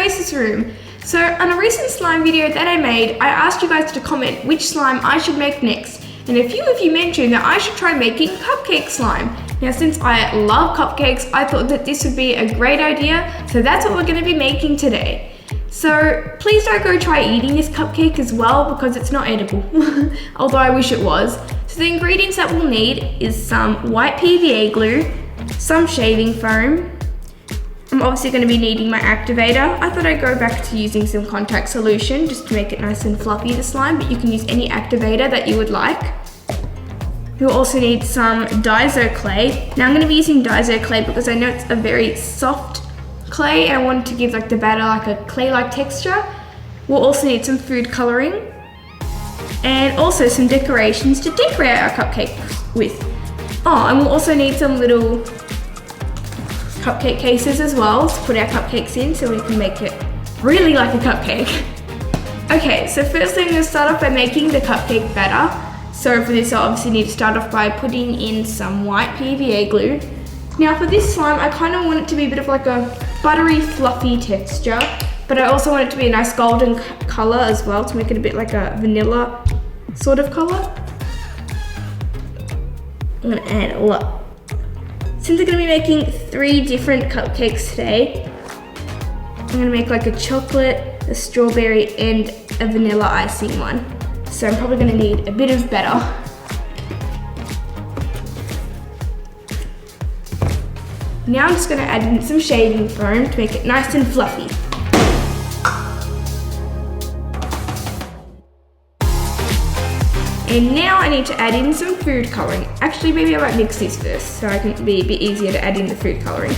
osmosis room. So on a recent slime video that I made, I asked you guys to comment which slime I should make next. And a few of you mentioned that I should try making cupcake slime. Now since I love cupcakes, I thought that this would be a great idea, so that's what we're going to be making today. So please don't go try eating this cupcake as well because it's not edible, although I wish it was. So the ingredients that we'll need is some white PVA glue, some shaving foam. I'm obviously going to be needing my activator. I thought I'd go back to using some contact solution just to make it nice and fluffy, the slime, but you can use any activator that you would like. You'll also need some Dizo clay. Now I'm going to be using Dizo clay because I know it's a very soft clay and I wanted to give like the batter like a clay-like texture. We'll also need some food coloring and also some decorations to decorate our cupcake with. Oh, and we'll also need some little cupcake cases as well to put our cupcakes in so we can make it really like a cupcake. Okay, so firstly I'm going to start off by making the cupcake batter. So for this I obviously need to start off by putting in some white PVA glue. Now for this slime I kind of want it to be a bit of like a buttery fluffy texture, but I also want it to be a nice golden colour as well to make it a bit like a vanilla sort of colour. I'm going to add it all up. Since I'm going to be making 3 different cupcakes today, I'm going to make like a chocolate, a strawberry and a vanilla icing one. So I'm probably going to need a bit of batter. Now I'm just going to add in some shaving foam to make it nice and fluffy. And now I need to add in some food colouring. Actually, maybe I might mix this first so I can be a bit easier to add in the food colouring.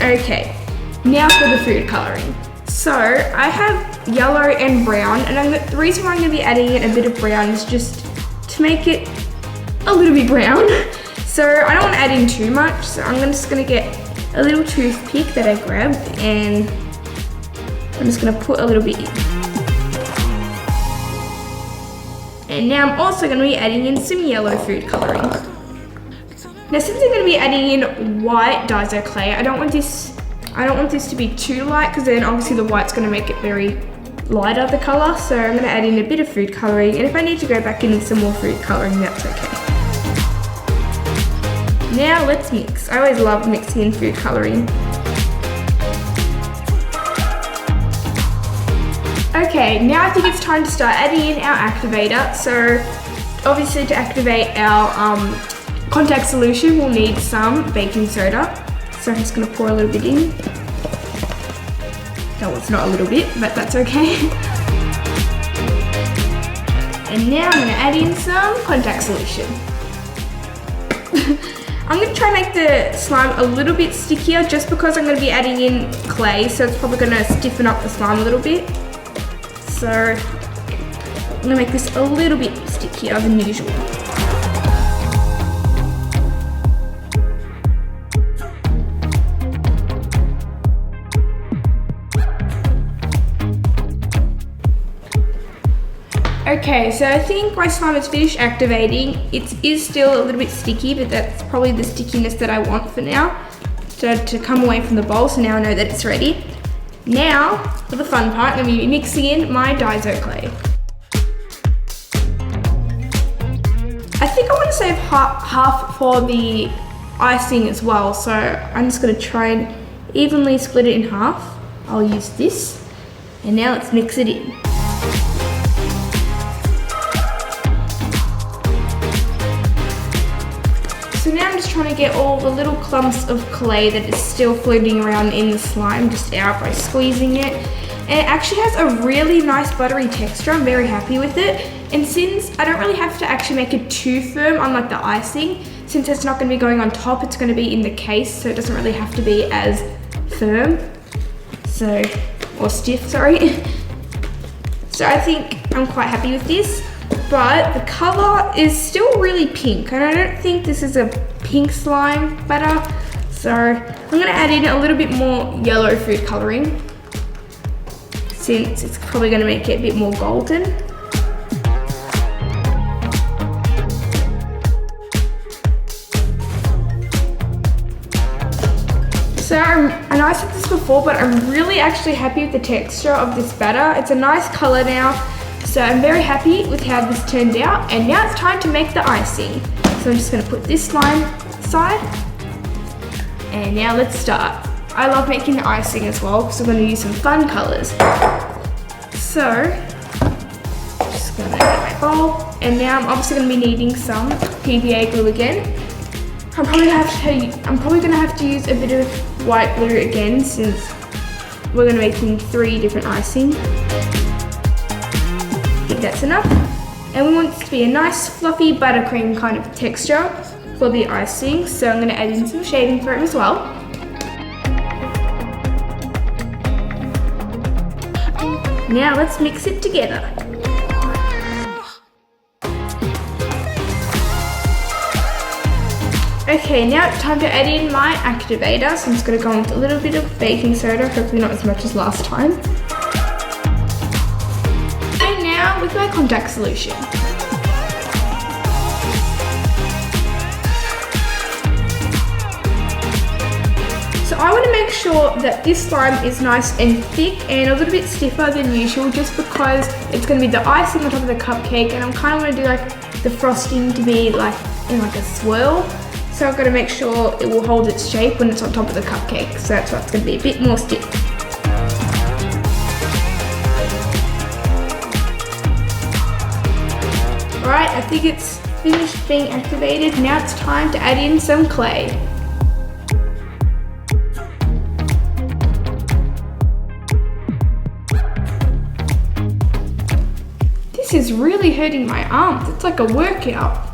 Okay, now for the food colouring. So I have yellow and brown, and the reason why I'm going to be adding in a bit of brown is just to make it a little bit brown. So I don't want to add in too much, so I'm just going to get a little toothpick that I grabbed and I'm just going to put a little bit in. And now I'm also going to be adding in some yellow food colouring. Now since I'm going to be adding in white Dizo clay, I don't want this to be too light because then obviously the white's going to make it very lighter, the colour. So I'm going to add in a bit of food colouring, and if I need to go back in with some more food colouring, that's okay. Now let's mix. I always love mixing in food colouring. Okay, now I think it's time to start adding in our activator. So obviously to activate our contact solution we'll need some baking soda. So I'm just going to pour a little bit in. No, it's not a little bit, but that's okay. And now I'm going to add in some contact solution. I'm going to try and make the slime a little bit stickier just because I'm going to be adding in clay, so it's probably going to stiffen up the slime a little bit. So I'm going to make this a little bit stickier than usual. Okay, so I think my slime is finished activating. It is still a little bit sticky, but that's probably the stickiness that I want for now. So to come away from the bowl, so now I know that it's ready. Now, for the fun part, I'm going to be mixing in my Dizo clay. I think I want to save half for the icing as well, so I'm just going to try and evenly split it in half. I'll use this, and now let's mix it in. So now I'm just trying to get all the little clumps of clay that is still floating around in the slime just out by squeezing it. And it actually has a really nice buttery texture. I'm very happy with it. And since I don't really have to actually make it too firm, unlike the icing, since it's not going to be going on top, it's going to be in the case, so it doesn't really have to be as firm. So, or stiff, sorry. So I think I'm quite happy with this. But the colour is still really pink, and I don't think this is a pink slime batter. So I'm going to add in a little bit more yellow food colouring, since it's probably going to make it a bit more golden. So I know I said this before, but I'm really actually happy with the texture of this batter. It's a nice color now, so I'm very happy with how this turned out. And now it's time to make the icing. So I'm just gonna put this slime aside. And now let's start. I love making the icing as well, because I'm gonna use some fun colors. So, just gonna have my bowl. And now I'm obviously gonna be needing some PVA glue again. I'm probably gonna have to use a bit of white glue again, since we're gonna be making 3 different icing. I think that's enough. And we want this to be a nice fluffy buttercream kind of texture for the icing, so I'm gonna add in some shading for it as well. Now let's mix it together. Okay, now it's time to add in my activator. So I'm just going to go with a little bit of baking soda, hopefully not as much as last time. And now with my contact solution. So I want to make sure that this slime is nice and thick and a little bit stiffer than usual, just because it's going to be the icing on top of the cupcake, and I'm kind of want to do like the frosting to be like in like a swirl. So I've got to make sure it will hold its shape when it's on top of the cupcake. So that's why it's going to be a bit more stiff. Alright, I think it's finished being activated. Now it's time to add in some clay. This is really hurting my arms. It's like a workout.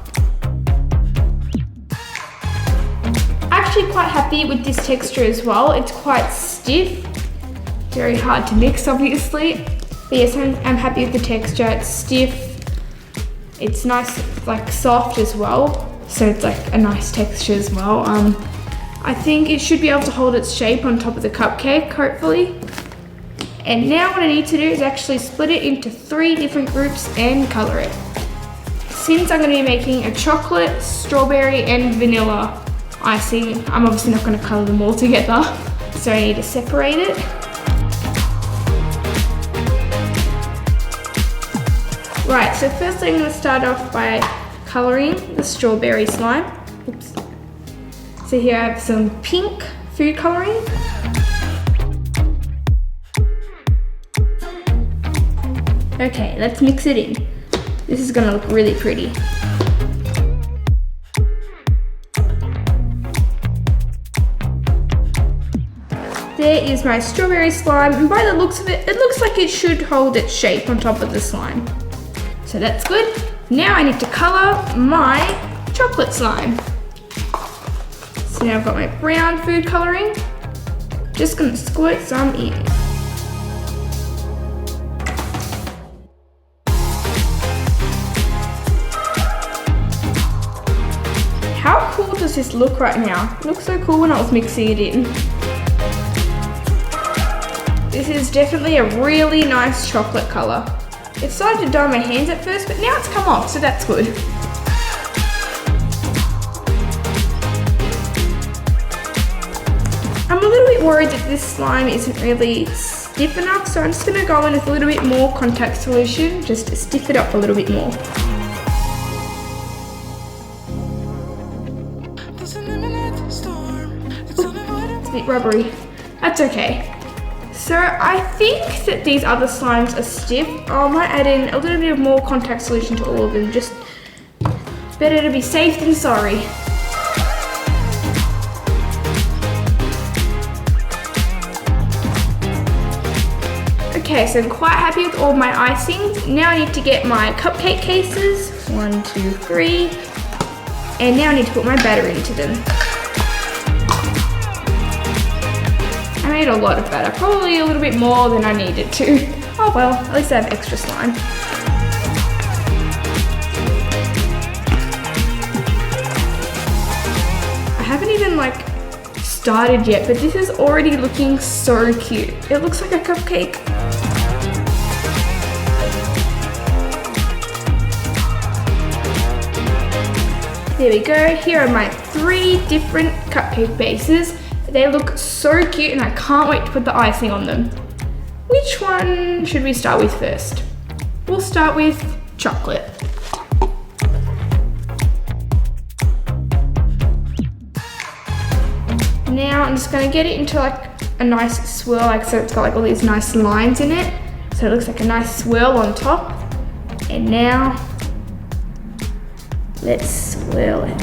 Actually quite happy with this texture as well. It's quite stiff, very hard to mix obviously, but yes, I'm happy with the texture. It's stiff, it's nice, like soft as well, so it's like a nice texture as well. I think it should be able to hold its shape on top of the cupcake, hopefully. And now what I need to do is actually split it into 3 different groups and color it. Since I'm going to be making a chocolate, strawberry and vanilla icing, I'm obviously not going to colour them all together, so I need to separate it. Right, so first I'm going to start off by colouring the strawberry slime. Oops. So here I have some pink food colouring. Okay, let's mix it in. This is going to look really pretty. There is my strawberry slime, and by the looks of it, it looks like it should hold its shape on top of the slime. So that's good. Now I need to colour my chocolate slime. So now I've got my brown food colouring. Just gonna squirt some in. How cool does this look right now? It looks so cool when I was mixing it in. This is definitely a really nice chocolate colour. It started to dye my hands at first, but now it's come off, so that's good. I'm a little bit worried that this slime isn't really stiff enough, so I'm just going to go in with a little bit more contact solution, just to stiff it up a little bit more. It's a bit rubbery. That's okay. So I think that these other slimes are stiff. I might add in a little bit of more contact solution to all of them. Just better to be safe than sorry. Okay, so I'm quite happy with all my icings. Now I need to get my cupcake cases. 1, 2, 3. And now I need to put my batter into them. I made a lot of batter, probably a little bit more than I needed to. Oh well, at least I have extra slime. I haven't even like started yet, but this is already looking so cute. It looks like a cupcake. There we go. Here are my 3 different cupcake bases. They look so cute and I can't wait to put the icing on them. Which one should we start with first? We'll start with chocolate. Now I'm just gonna get it into like a nice swirl, like so it's got like all these nice lines in it. So it looks like a nice swirl on top. And now, let's swirl it.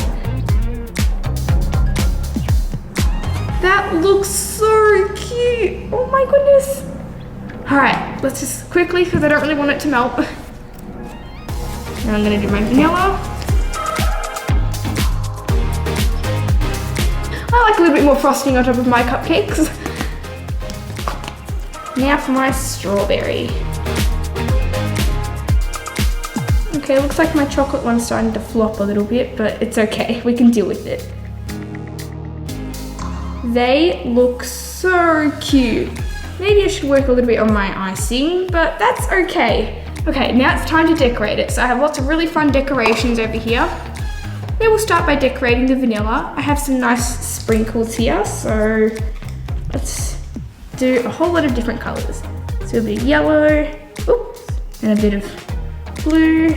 That looks so cute. Oh my goodness. All right, let's just quickly, because I don't really want it to melt. Now I'm gonna do my vanilla. I like a little bit more frosting on top of my cupcakes. Now for my strawberry. Okay, looks like my chocolate one's starting to flop a little bit, but it's okay, we can deal with it. They look so cute. Maybe I should work a little bit on my icing, but that's okay. Okay, now it's time to decorate it. So I have lots of really fun decorations over here. Maybe we'll start by decorating the vanilla. I have some nice sprinkles here, so let's do a whole lot of different colors. So a bit of yellow, oops, and a bit of blue,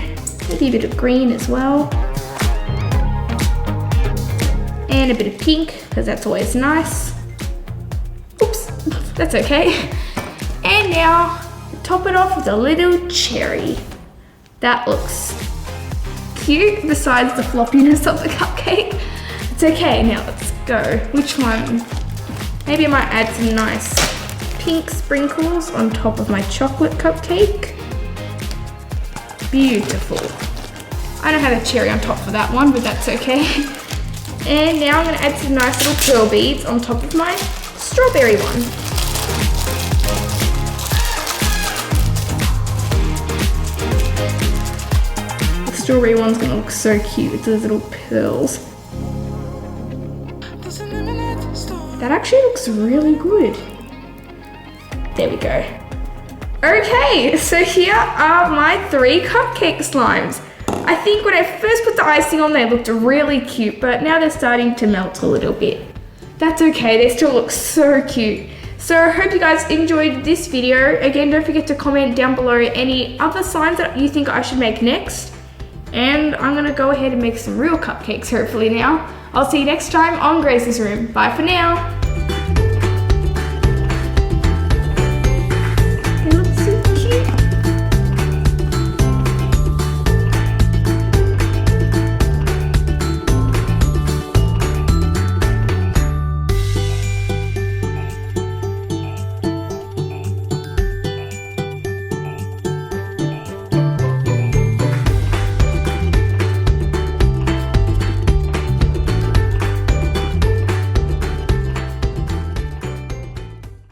maybe a bit of green as well. And a bit of pink, because that's always nice. Oops, that's okay. And now, top it off with a little cherry. That looks cute, besides the floppiness of the cupcake. It's okay, now let's go. Which one? Maybe I might add some nice pink sprinkles on top of my chocolate cupcake. Beautiful. I don't have a cherry on top for that one, but that's okay. And now I'm gonna add some nice little pearl beads on top of my strawberry one. The strawberry one's gonna look so cute with those little pearls. That actually looks really good. There we go. Okay, so here are my 3 cupcake slimes. I think when I first put the icing on, they looked really cute, but now they're starting to melt a little bit. That's okay, they still look so cute. So I hope you guys enjoyed this video. Again, don't forget to comment down below any other slimes that you think I should make next. And I'm gonna go ahead and make some real cupcakes hopefully now. I'll see you next time on Grace's Room. Bye for now.